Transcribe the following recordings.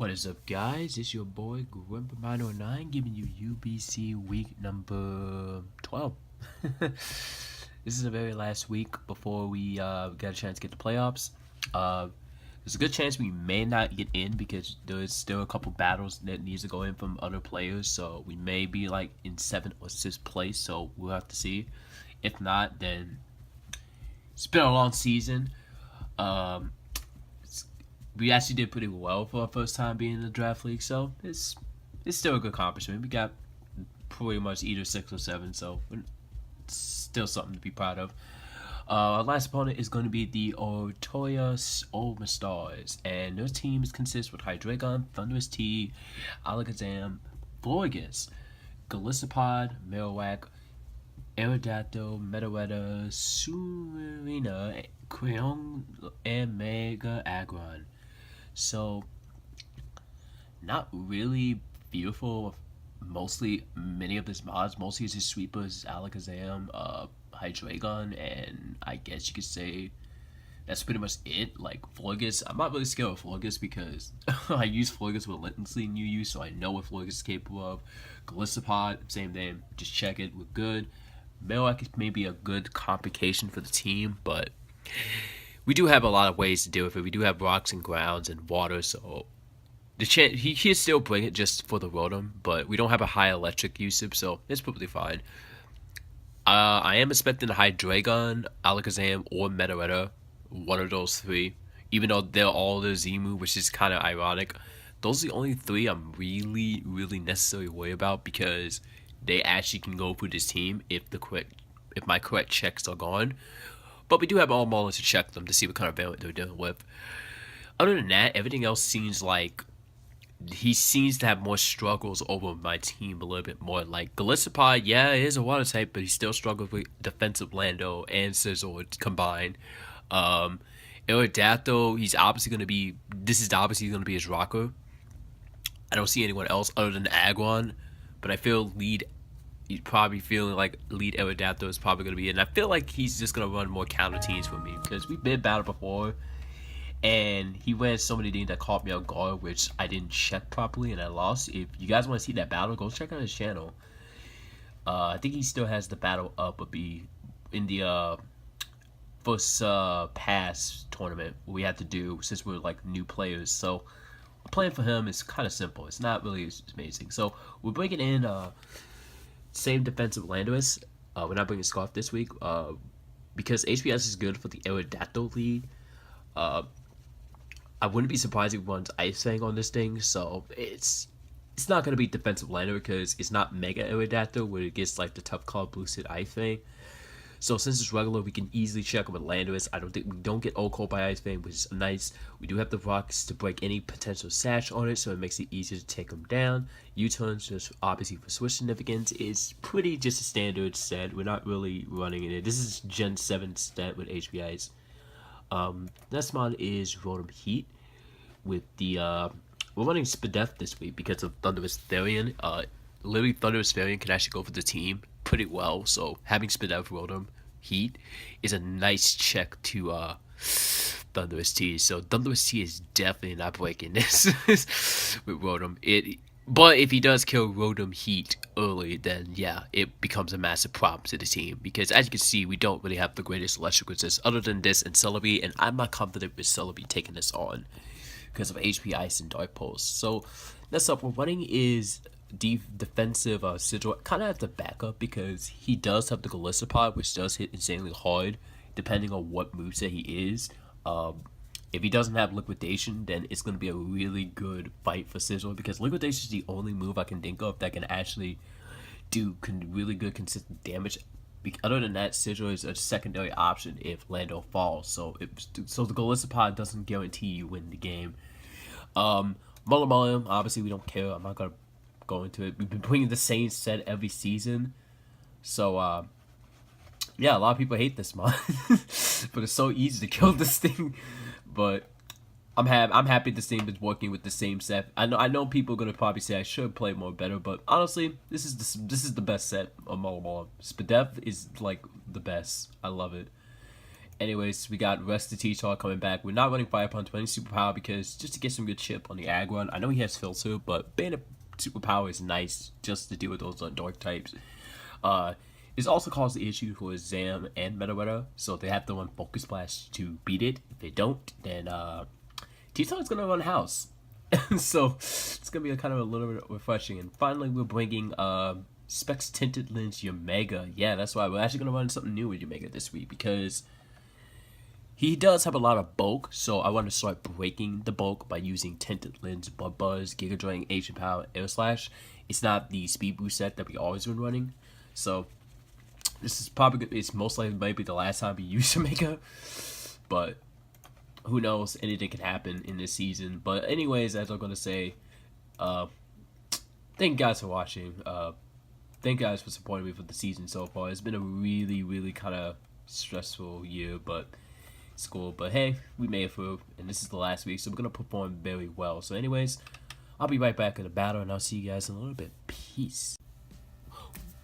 What is up, guys? It's your boy Grandpa909 giving you UBC week number 12. This is the very last week before we get a chance to get the playoffs. There's a good chance we may not get in because there's still a couple battles that needs to go in from other players. So we may be like in 7th or 6th place. So we'll have to see. If not, then it's been a long season. We actually did pretty well for our first time being in the draft league, so it's still a good accomplishment. We got pretty much either 6 or 7, so it's still something to be proud of. Our last opponent is going to be the Omastars, and their teams consist with Hydreigon, Thunderous T, Alakazam, Florges, Golisopod, Marowak, Aerodactyl, Metawetta, Surina, Crayon, and Mega Aggron. So, not really fearful of many of his mods. Mostly it's his sweepers, Alakazam, Hydreigon, and I guess you could say that's pretty much it. Like Florges, I'm not really scared of Florges because I use Florges relentlessly in UU, so I know what Florges is capable of. Golisopod, same thing, just check it, we're good. Marowak is maybe a good complication for the team, but we do have a lot of ways to deal with it. We do have rocks and grounds and water, so the chance he can still bring it just for the Rotom, but we don't have a high electric usage, so it's probably fine. I am expecting a Hydreigon, Alakazam, or Metawetta, one of those three, even though they're all the Zemu, which is kind of ironic. Those are the only three I'm really necessarily worried about because they actually can go through this team if my correct checks are gone. But we do have all Maulers to check them to see what kind of variant they're dealing with. Other than that, everything else seems like he seems to have more struggles over my team a little bit more. Like Golisopod, yeah, it is a water type, but he still struggles with defensive Lando and Scizor combined. Aerodactyl, he's obviously going to be, this is obviously going to be his rocker. I don't see anyone else other than Aggron, but I feel he's probably feeling like lead Aerodactyl is probably going to be in. I feel like he's just going to run more counter teams for me because we've been battled before and he ran so many things that caught me off guard, which I didn't check properly and I lost. If you guys want to see that battle, go check out his channel. I think he still has the battle up, but be in the first pass tournament we had to do since we're like new players. So playing for him is kind of simple. It's not really amazing. So we're bringing in same defensive Landorus. We're not bringing Scarf this week because HPS is good for the Aerodactyl lead. I wouldn't be surprised if he runs Ice Fang on this thing, so it's not going to be defensive Lander because it's not Mega Aerodactyl where it gets like the tough call boosted Ice Fang. So since it's regular, we can easily check him with Landorus. I don't think we don't get O-Cold by Ice Fang, which is nice. We do have the rocks to break any potential sash on it, so it makes it easier to take him down. U-turns, just obviously for switch significance, is pretty just a standard set. We're not really running it. This is Gen 7 stat with HBIs. Next mod is Rotom Heat with the we're running Spadef this week because of Thunderous Therian. Literally Thunderous Therian can actually go for the team pretty well, so having Spadef Rotom Heat is a nice check to Thunderous T. So Thunderous T is definitely not breaking this with Rotom. But if he does kill Rotom Heat early, then yeah, it becomes a massive problem to the team. Because as you can see, we don't really have the greatest electric resist other than this and Celebi, and I'm not confident with Celebi taking this on because of HP Ice and Dark Pulse. So next up, we're running is defensive Scizor, kind of at the backup because he does have the Golisopod, which does hit insanely hard depending on what moveset he is. If he doesn't have Liquidation, then it's going to be a really good fight for Scizor because Liquidation is the only move I can think of that can actually do really good consistent damage. Other than that, Scizor is a secondary option if Lando falls. So the Golisopod doesn't guarantee you win the game. Mullum, obviously we don't care. I'm not going to go into it. We've been playing the same set every season. So, yeah, a lot of people hate this mod. But it's so easy to kill this thing. But I'm happy this team is working with the same set. I know people are gonna probably say I should play more better, but honestly, this is the best set of Mewmore. Spadef is like the best. I love it. Anyways, we got Rest of T-Tar coming back. We're not running Fire Punch, running Superpower because just to get some good chip on the Ag one. I know he has Filter, but being a Superpower is nice just to deal with those Dark types. This also caused the issue for Zam and Meta, so they have to run Focus Blast to beat it. If they don't, then T-Tar is going to run House. So it's going to be kind of a little bit refreshing. And finally, we're bringing Specs Tinted Lens Omega. Yeah, that's why we're actually going to run something new with Omega this week because he does have a lot of bulk, so I want to start breaking the bulk by using Tinted Lens, Blood Buzz, Giga Drain, Ancient Power, Air Slash. It's not the Speed Boost set that we always been running, so this is probably, it's most likely maybe the last time we use Omega, but who knows, anything can happen in this season. But anyways, as I'm going to say, thank you guys for watching, thank you guys for supporting me for the season so far. It's been a really kind of stressful year, but it's cool. But hey, we made it through, and this is the last week, so we're gonna perform very well. So anyways, I'll be right back in the battle, and I'll see you guys in a little bit. Peace.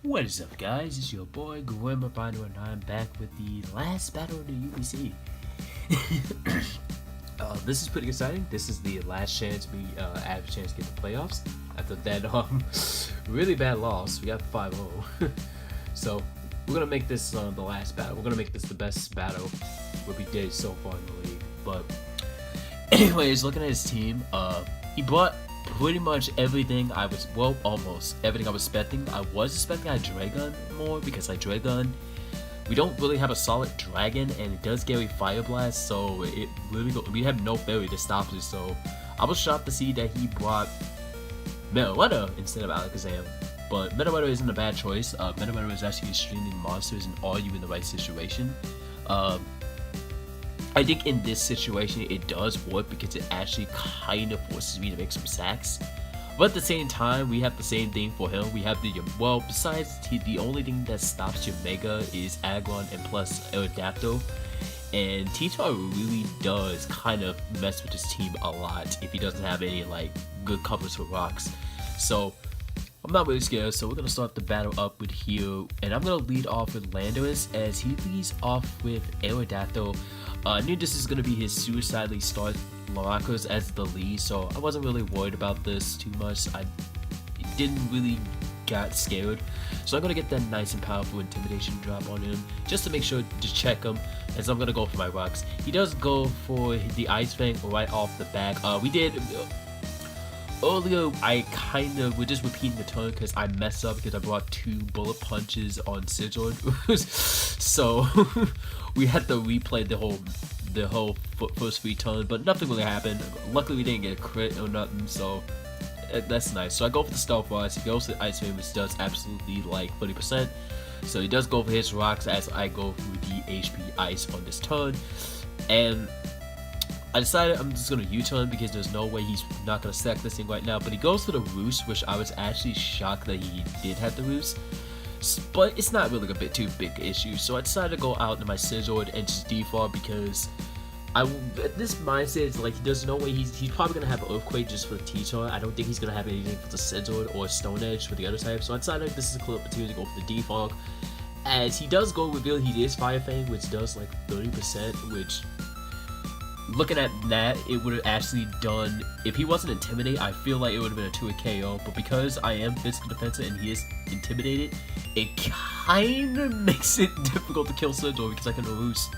What is up, guys? It's your boy Grimmer Binder, and I'm back with the last battle of the UBC. This is pretty exciting. This is the last chance we have a chance to get the playoffs after that really bad loss. We got 5-0. So we're gonna make this the last battle. We're gonna make this the best battle what we did so far in the league. But anyways, looking at his team, he brought pretty much everything I was, well, almost everything I was expecting. I was expecting a Dragon more because like Dragon, we don't really have a solid Dragon, and it does carry Fire Blast, so it really we have no fairy to stop it. So I was shocked to see that he brought Mewmore instead of Alakazam. But Mewmore isn't a bad choice. Mewmore is actually streaming monsters and all you in the right situation. I think in this situation it does work because it actually kind of forces me to make some sacks. But at the same time, we have the same thing for him. We have the, well, besides the only thing that stops your Mega is Aggron and plus Aerodactyl. And T-Tar really does kind of mess with his team a lot if he doesn't have any like good covers for rocks. So I'm not really scared, so we're going to start the battle up with Hero, and I'm going to lead off with Landorus as he leads off with Aerodactyl. I knew this is going to be his suicidally start Maracas as the lead, so I wasn't really worried about this too much. I didn't really get scared, so I'm going to get that nice and powerful Intimidation drop on him just to make sure to check him, as I'm going to go for my rocks. He does go for the Ice Fang right off the back. We did... Earlier, I kind of was just repeating the turn because I messed up because I brought 2 bullet punches on Scizor. So we had to replay the whole first free turn, but nothing really happened. Luckily, we didn't get a crit or nothing, so that's nice. So I go for the Stealth Rise. He goes to the Ice Fang, which does absolutely like 30%. So he does go for his rocks as I go through the HP Ice on this turn, and I decided I'm just going to U-turn because there's no way he's not going to stack this thing right now. But he goes for the Roost, which I was actually shocked that he did have the Roost. But it's not really a bit too big issue. So I decided to go out in my Scizor and just default because this mindset is like there's no way he's probably going to have Earthquake just for the T-Tar. I don't think he's going to have anything for the Scizor or Stone Edge for the other type. So I decided this is a cool opportunity to go for the default. As he does go reveal he is Fire Fang, which does like 30%, which... Looking at that, it would have actually done, if he wasn't intimidated, I feel like it would have been a 2-hit KO, but because I am physical defensive and he is intimidated, it kind of makes it difficult to kill Scizor because I can Roost.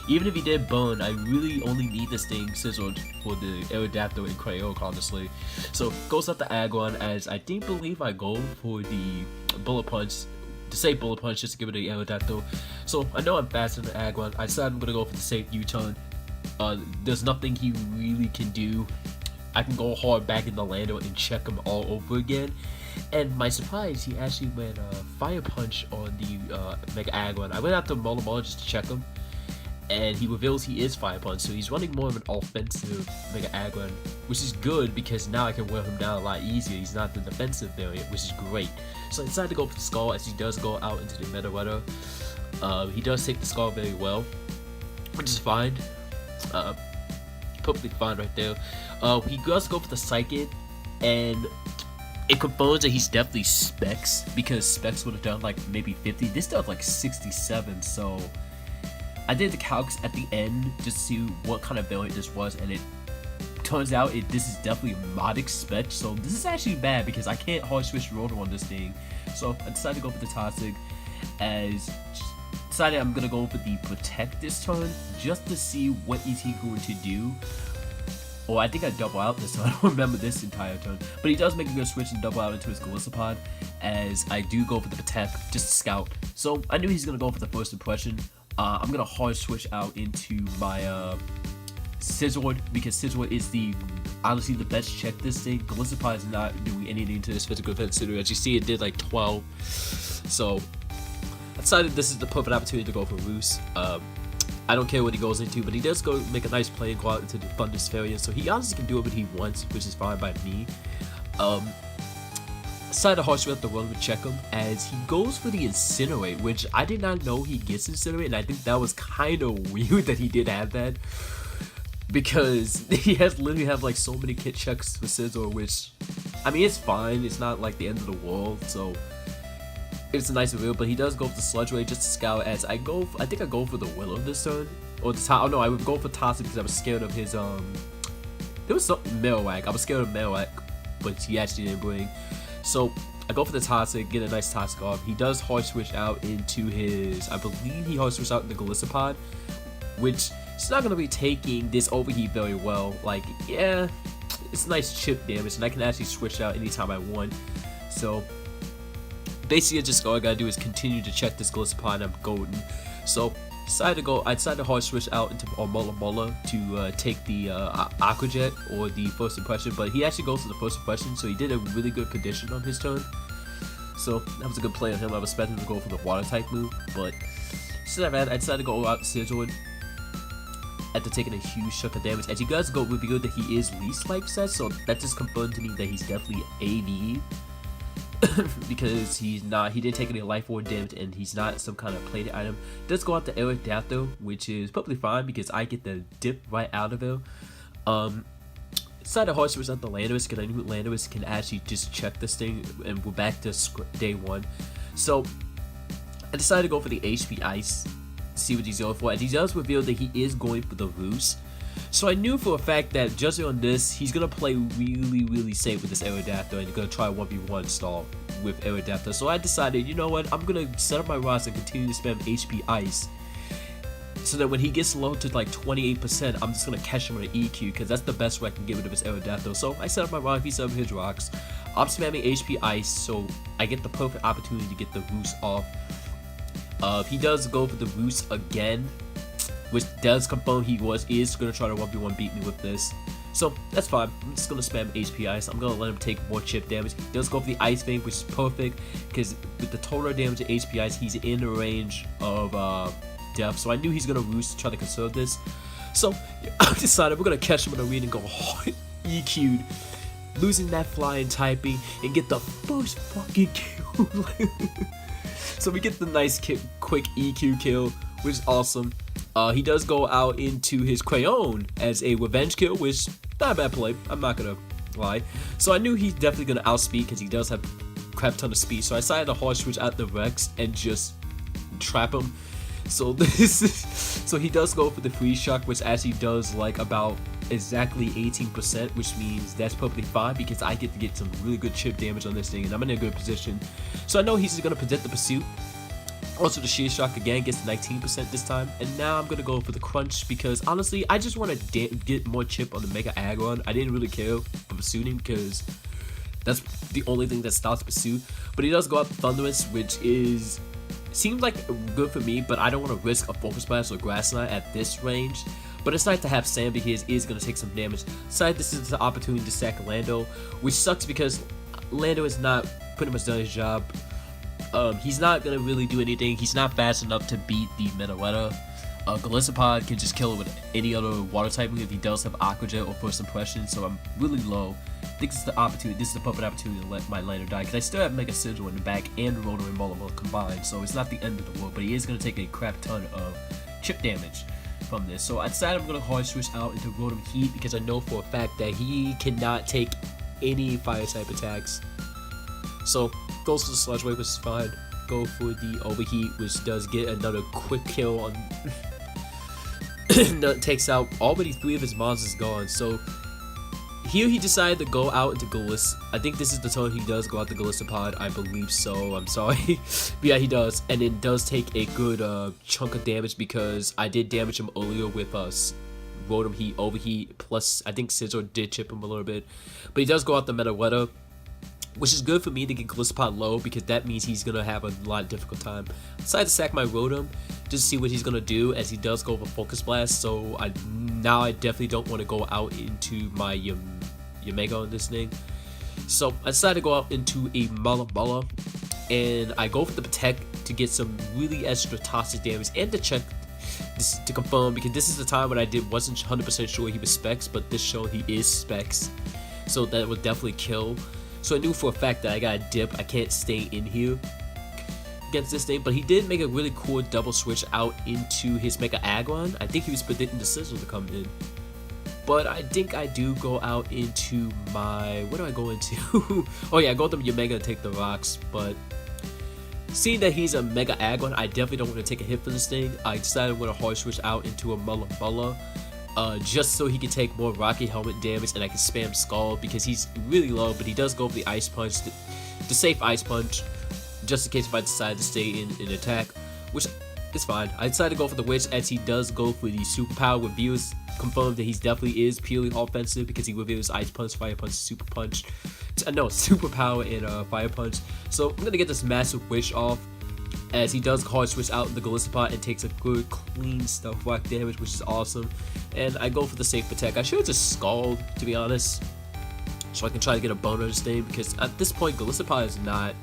Even if he did Bone, I really only need this thing Scizor for the Aerodactyl and Crayoak, honestly. So, goes up to Aggron as I believe I go for the Bullet Punch, to save Bullet Punch just to give it the Aerodactyl. So, I know I'm faster than Aggron, I decided I'm going to go for the safe U-turn. There's nothing he really can do. I can go hard back in the Lando and check him all over again. And my surprise, he actually went Fire Punch on the Mega Aggron. I went after Mewmore just to check him, and he reveals he is Fire Punch, so he's running more of an offensive Mega Aggron, which is good because now I can wear him down a lot easier. He's not the defensive variant, which is great. So I decided to go for the Skull as he does go out into the Meta Weather. He does take the Skull very well, which is fine. Perfectly fine right there. He does go for the Psychic, and it confirms that he's definitely Specs because Specs would have done like maybe 50. This does like 67, so I did the calcs at the end just to see what kind of variant this was, and it turns out this is definitely Modic Spec, so this is actually bad because I can't hard switch rotor on this thing. So I decided to go for the Toxic, as decided I'm gonna go for the Protect this turn just to see what is he going to do. Or I think I double out this, so I don't remember this entire turn. But he does make a good switch and double out into his Galissapod, as I do go for the Protect just to scout. So I knew he's gonna go for the First Impression. I'm gonna hard switch out into my Scizor, because Scizor is honestly the best check this thing. Galissapod is not doing anything to this physical defense. As you see, it did like 12. So I decided this is the perfect opportunity to go for Roost. I don't care what he goes into, but he does go make a nice play and go out into the Thunderous Failure, so he honestly can do what he wants, which is fine by me. Decided to hard switch out the run with check him, as he goes for the Incinerate, which I did not know he gets Incinerate, and I think that was kind of weird that he did have that, because he literally have like so many kit checks for Scizor, which, I mean, it's fine, it's not like the end of the world, so it's a nice reveal. But he does go for the Sludge Ray just to scout, as I think I go for the Willow this turn, or the oh no, I would go for Toxic because I was scared of his there was something Marowak. I was scared of Marowak, but he actually didn't bring. So I go for the Toxic, get a nice Toxic off. He does hard switch out into his, I believe he hard switched out the Galissapod, which is not gonna be taking this overheat very well. Like, yeah, it's nice chip damage, and I can actually switch out anytime I want. So basically, just all I gotta do is continue to check this Galissapod, and I'm golden. So I decided to hard switch out into Mola to take the Aqua Jet or the First Impression, but he actually goes for the First Impression, so he did a really good condition on his turn. So that was a good play on him. I was expecting him to go for the Water type move, but instead of that, I decided to go out Scizor after taking a huge chunk of damage. As you guys go, it would be good that he is least life set, so that just confirmed to me that he's definitely AV. Because he didn't take any life or damage, and he's not some kind of plated item. Does go out to Aerodactyl, which is perfectly fine because I get the dip right out of it. Decided to hard switch out the Landorus because I knew Landorus can actually just check this thing, and we're back to day one. So I decided to go for the HP Ice, see what he's going for, and he does reveal that he is going for the Roost. So I knew for a fact that judging on this, he's going to play really safe with this Aerodactyl, and he's going to try 1v1 stall with Aerodactyl. So I decided, you know what, I'm going to set up my roster and continue to spam HP Ice, so that when he gets low to like 28%, I'm just going to catch him on an EQ, because that's the best way I can get rid of his Aerodactyl. So I set up my roster, he set up his rocks. I'm spamming HP Ice, so I get the perfect opportunity to get the Roost off. He does go for the Roost again, which does confirm he is going to try to 1v1 beat me with this. So that's fine. I'm just going to spam HP Ice. I'm going to let him take more chip damage. He does go for the Ice Vein, which is perfect, because with the total damage of HP Ice, he's in the range of death. So I knew he's going to Roost to try to conserve this. So I decided we're going to catch him in a read and go hard EQ'd, losing that flying typing, and get the first fucking kill. So we get the nice quick EQ kill, which is awesome. He does go out into his Crayon as a revenge kill, which not a bad play, I'm not gonna lie. So I knew he's definitely gonna outspeed because he does have crap ton of speed. So I decided to hard switch out the Rex and just trap him. So so he does go for the Freeze Shock, which actually does like about exactly 18%, which means that's perfectly fine because I get to get some really good chip damage on this thing, and I'm in a good position. So I know he's gonna predict the Pursuit. Also, the Sheer Shock again gets 19% this time, and now I'm gonna go for the Crunch because honestly, I just want to get more chip on the Mega Aggron. I didn't really care for Pursuiting because that's the only thing that stops Pursuit. But he does go out Thunderous, which seems like good for me, but I don't want to risk a Focus Blast or Grass Knot at this range. But it's nice to have Sam because he is going to take some damage. Besides, this is the opportunity to sack Lando, which sucks because Lando is not pretty much done his job. He's not going to really do anything. He's not fast enough to beat the Metaletta. Galissapod can just kill it with any other water type if he does have Aqua Jet or First Impression, so I'm really low. I think this is the opportunity. This is the perfect opportunity to let my Lando die because I still have Mega Sigil in the back and Rotor and Mewmore combined, so it's not the end of the world. But he is going to take a crap ton of chip damage from this. So I decided I'm going to hard switch out into Rotom Heat because I know for a fact that he cannot take any fire type attacks. So goes for the Sludge Wave, which is fine. Go for the Overheat, which does get another quick kill on takes out already 3 of his monsters gone. So here he decided to go out into Galissa. I think this is the turn he does go out the Galissapod. I believe so. I'm sorry. But yeah, he does. And it does take a good chunk of damage because I did damage him earlier with Rotom Heat, Overheat, plus I think Scizor did chip him a little bit. But he does go out the Meteoretta, which is good for me to get Galissapod low because that means he's going to have a lot of difficult time. I decided to sack my Rotom just to see what he's going to do as he does go for Focus Blast. So now I definitely don't want to go out into my Yamega on this thing. So I decided to go out into a Mulla, and I go for the Protect to get some really extra toxic damage and to check this, to confirm, because this is the time when I wasn't 100% sure he was Specs, but this show he is Specs, so that would definitely kill. So I knew for a fact that I got a dip. I can't stay in here against this thing, but he did make a really cool double switch out into his Mega Aggron. I think he was predicting the Scizor to come in, but I think I do go out into my, what do I go into? Oh yeah, I go to Yamega to take the rocks, but seeing that he's a Mega Aggron, I definitely don't want to take a hit for this thing. I decided I'm going to hard switch out into a Mulla, just so he can take more Rocket Helmet damage and I can spam Skull because he's really low, but he does go for the Ice Punch, the safe Ice Punch, just in case if I decide to stay in attack, which is fine. I decided to go for the Witch as he does go for the Superpower. Reviews confirmed that he definitely is purely offensive because he reveals Ice Punch, Fire Punch, Super Punch. No, Superpower and Fire Punch. So I'm going to get this massive Wish off as he does hard switch out the Galissapod and takes a good clean Stealth Rock damage, which is awesome. And I go for the safe Protect. I should have just Scald, to be honest, so I can try to get a bonus thing, because at this point Galissapod is not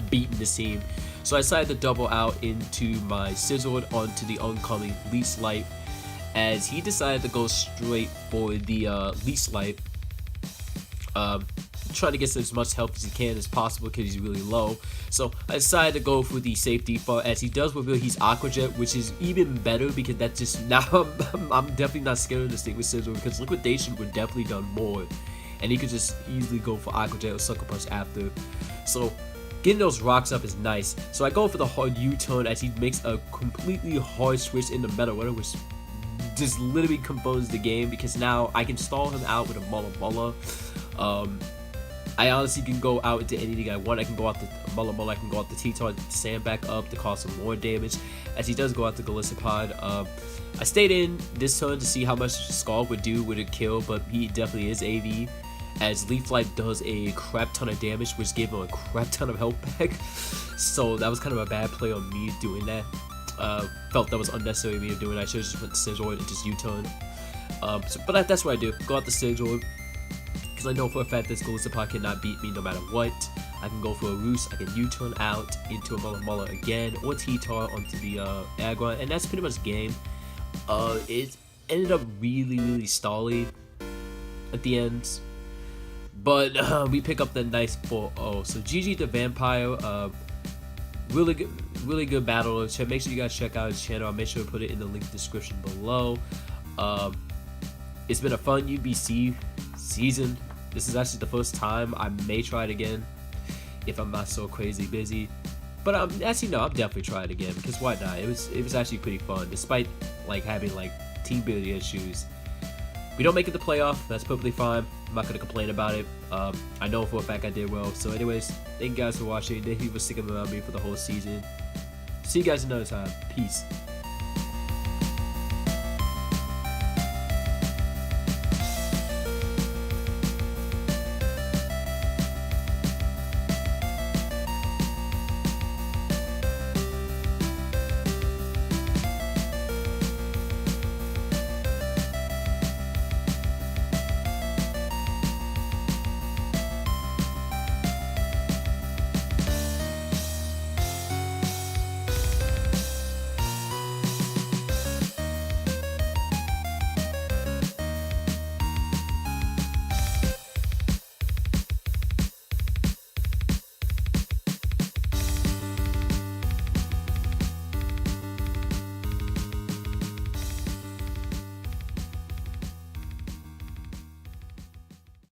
beating this team. So I decided to double out into my Scizor onto the oncoming Least Life as he decided to go straight for the Least Life, trying to get as much health as he can as possible because he's really low. So I decided to go for the safe default as he does reveal he's Aqua Jet, which is even better because that's just, now I'm definitely not scared of this thing with Scizor because Liquidation would definitely done more and he could just easily go for Aqua Jet or Sucker Punch after. So getting those rocks up is nice. So I go for the hard U-turn as he makes a completely hard switch in the Meteoretta, which just literally composes the game because now I can stall him out with a Mulla. I honestly can go out into anything I want. I can go out the Mulla, I can go out the T-Tar, Sand back up to cause some more damage as he does go out the Galissapod. I stayed in this turn to see how much Scald would do with a kill, but he definitely is AV as Leaf Life does a crap ton of damage, which gave him a crap ton of health back. So that was kind of a bad play on me doing that. Felt that was unnecessary me doing that. I should have just went to Scizor and just U-turn. But that's what I do. Go out the Scizor because I know for a fact this Galissapod cannot beat me no matter what. I can go for a Roost, I can U-turn out into a Mulla again, or T-Tar onto the Aggron, and that's pretty much the game. It ended up really stally at the end, but we pick up the nice 4-0. So GG the Vampire, really good battle. Make sure you guys check out his channel. I'll make sure to put it in the link description below. It's been a fun UBC season. This is actually the first time. I may try it again if I'm not so crazy busy, but actually no, I'm definitely try it again because why not? It was actually pretty fun despite like having like team building issues. We don't make it to playoff, that's perfectly fine. I'm not gonna complain about it. I know for a fact I did well. So anyways, thank you guys for watching. Thank you for sticking around me for the whole season. See you guys another time. Peace.